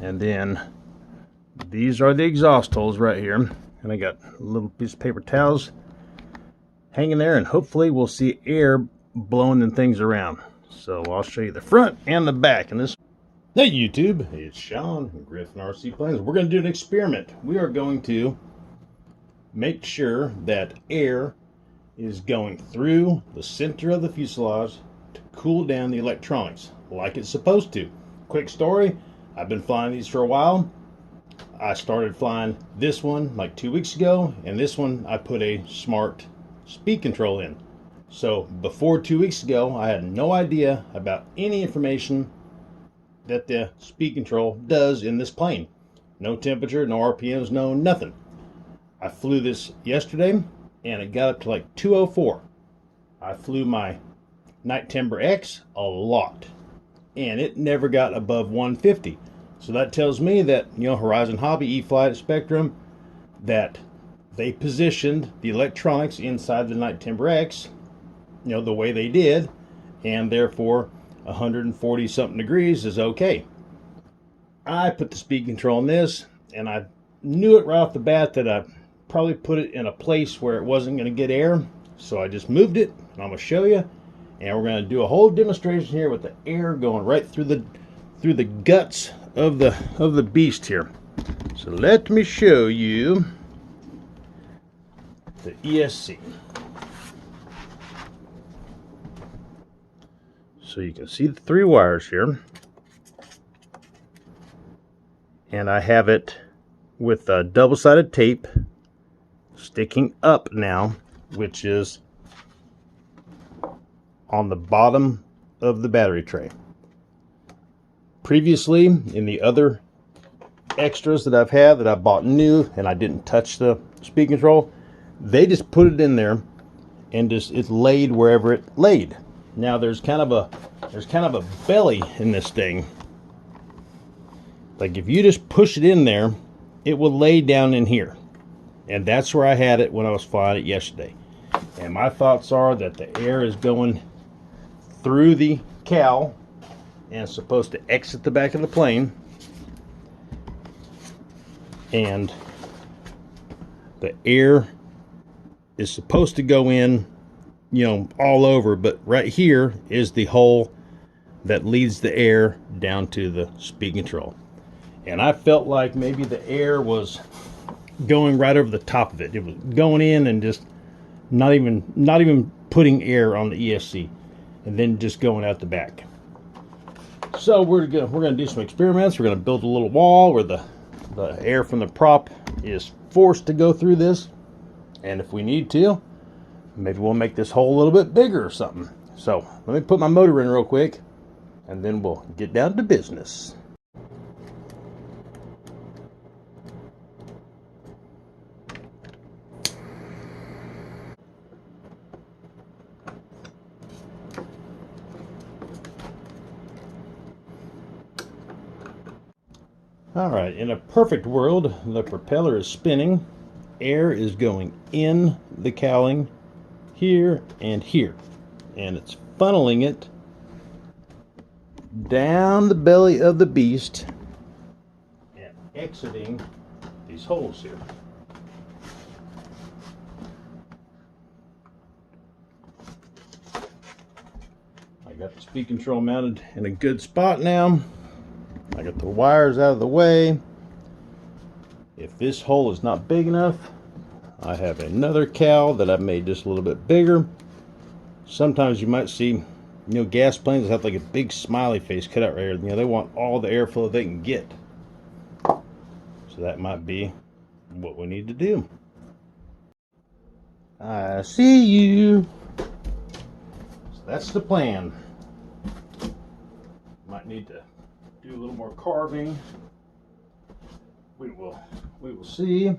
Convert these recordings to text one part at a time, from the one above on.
And then these are the exhaust holes right here. And I got a little piece of paper towels hanging there, and hopefully we'll see air blowing and things around. So I'll show you the front and the back. And this. Hey YouTube, it's Sean from Griffin RC Planes. We're going to do an experiment. We are going to make sure that air is going through the center of the fuselage to cool down the electronics like it's supposed to. Quick story, I've been flying these for a while. I started flying this one like 2 weeks ago, and this one I put a smart speed control in. So before 2 weeks ago, I had no idea about any information that the speed control does in this plane. No temperature, no RPMs, no nothing. I flew this yesterday and it got up to like 204. I flew my Night Timber X a lot and it never got above 150. So that tells me that, you know, Horizon Hobby, E-Flite, Spectrum, that they positioned the electronics inside the Night Timber X, you know, the way they did, and therefore 140 something degrees is okay. I put the speed control on this, and I knew it right off the bat that I probably put it in a place where it wasn't going to get air, so I just moved it, and I'm going to show you, and we're going to do a whole demonstration here with the air going right through the guts of the beast here. So let me show you the ESC. So you can see the 3 wires here, and I have it with a double-sided tape sticking up now, which is on the bottom of the battery tray. Previously, in the other extras that I've had that I bought new and I didn't touch the speed control, they just put it in there and just it laid wherever it laid. Now there's kind of a belly in this thing. Like if you just push it in there, it will lay down in here. And that's where I had it when I was flying it yesterday. And my thoughts are that the air is going through the cowl and it's supposed to exit the back of the plane. And the air is supposed to go in, you know, all over, but right here is the hole that leads the air down to the speed control. And I felt like maybe the air was going right over the top of it. It was going in and just not even putting air on the ESC, and then just going out the back. So we're gonna do some experiments. We're gonna build a little wall where the air from the prop is forced to go through this, and if we need to, maybe we'll make this hole a little bit bigger or something. So let me put my motor in real quick, and then we'll get down to business. Alright, in a perfect world, the propeller is spinning, air is going in the cowling here and here, and it's funneling it down the belly of the beast and exiting these holes here. I got the speed control mounted in a good spot now. I got the wires out of the way. If this hole is not big enough, I have another cowl that I've made just a little bit bigger. Sometimes you might see, you know, gas planes have like a big smiley face cut out right here. You know, they want all the airflow they can get. So that might be what we need to do. I see you. So that's the plan. Might need to do a little more carving. We will see.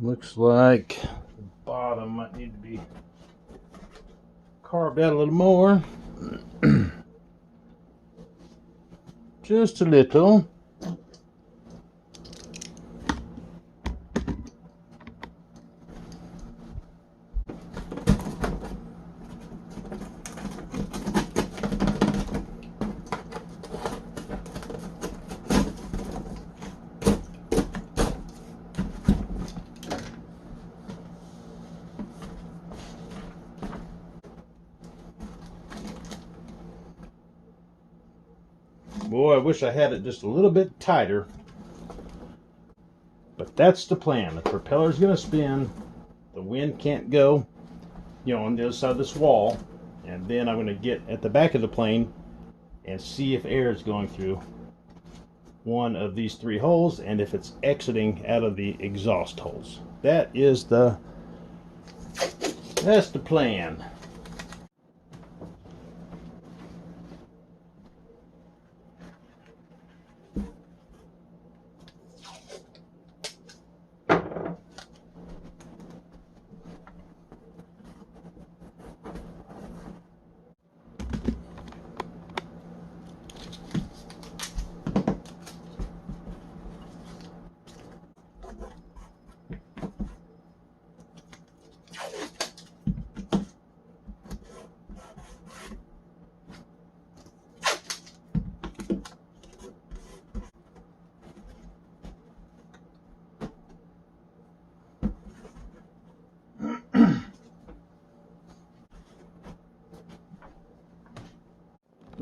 Looks like the bottom might need to be carved out a little more. Just a little. Boy, I wish I had it just a little bit tighter. But that's the plan. The propeller's going to spin. The wind can't go, on the other side of this wall. And then I'm going to get at the back of the plane and see if air is going through one of these 3 holes and if it's exiting out of the exhaust holes. That's the plan.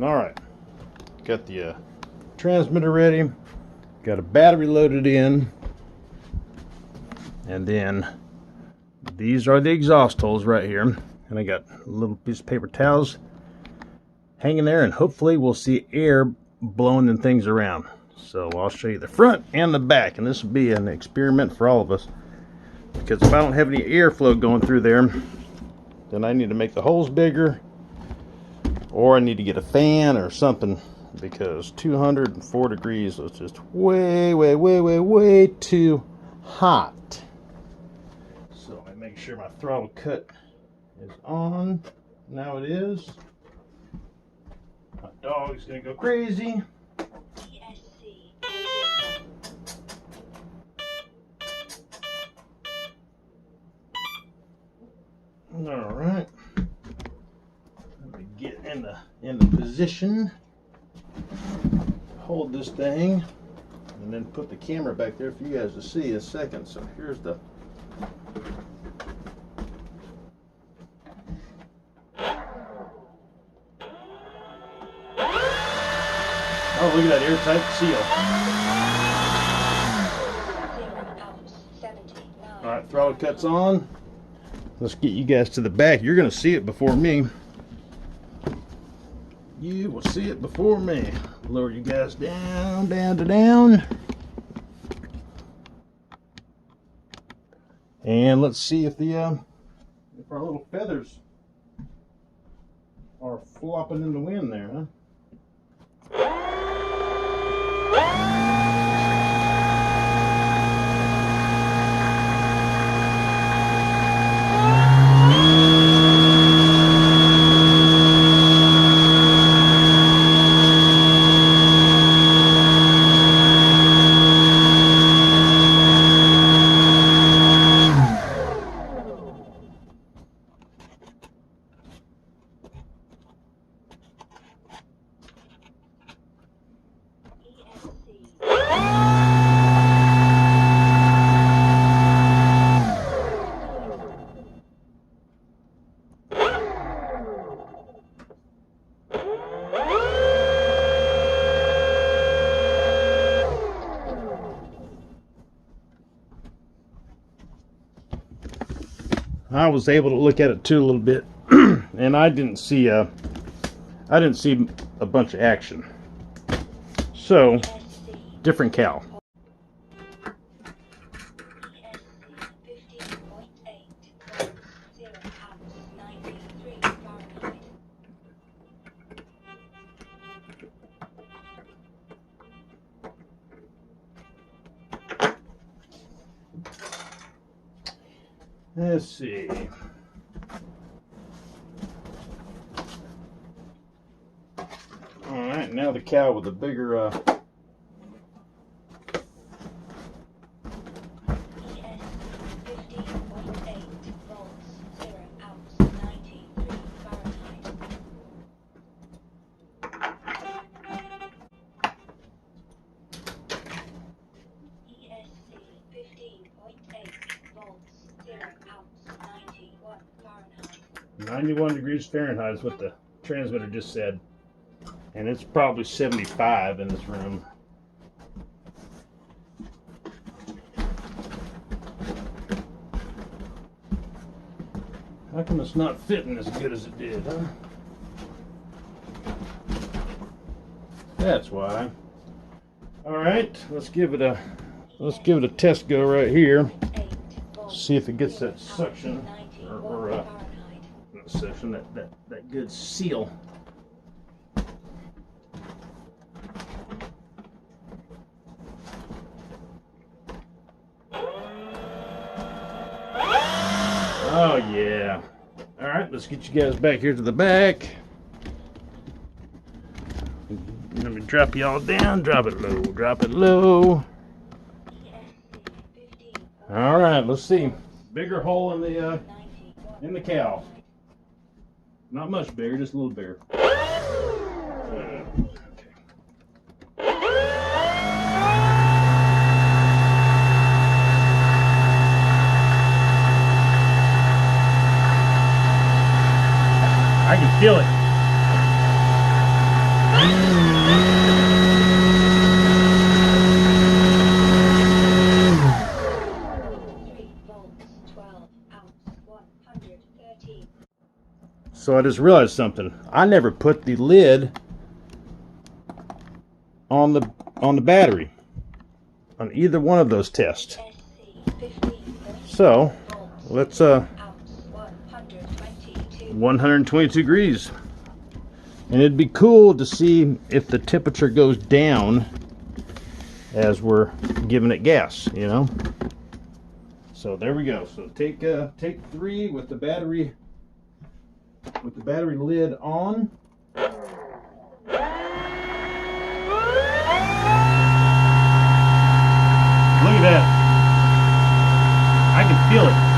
All right, got the transmitter ready, got a battery loaded in, and then these are the exhaust holes right here, and I got a little piece of paper towels hanging there, and hopefully we'll see air blowing and things around. So I'll show you the front and the back, and this will be an experiment for all of us, because if I don't have any airflow going through there, then I need to make the holes bigger, or I need to get a fan or something, because 204 degrees is just way too hot. So I make sure my throttle cut is on. Now it is. My dog's gonna go crazy. All right. Let me get in the position. Hold this thing, and then put the camera back there for you guys to see in a second. So here's the. Oh, look at that airtight seal. All right, throttle cuts on. Let's get you guys to the back. You're going to see it before me. You will see it before me. Lower you guys down. And let's see if our little feathers are flopping in the wind there, huh? I was able to look at it too a little bit, and I didn't see a bunch of action. So, different cow. Let's see. All right, now the cow with the bigger Fahrenheit. 91 degrees Fahrenheit is what the transmitter just said. And it's probably 75 in this room. How come it's not fitting as good as it did, huh? That's why. All right, let's give it a test go right here. See if it gets that suction or not suction, that good seal. Oh yeah. All right, let's get you guys back here to the back. Let me drop you all down. Drop it low. Drop it low. All right, let's see. Bigger hole in the cow. Not much bigger, just a little bigger. I can feel it. So I just realized something. I never put the lid on the battery on either one of those tests. So let's 122 degrees. And it'd be cool to see if the temperature goes down as we're giving it gas, you know. So there we go. So take 3 with the battery lid on. Look at that. I can feel it.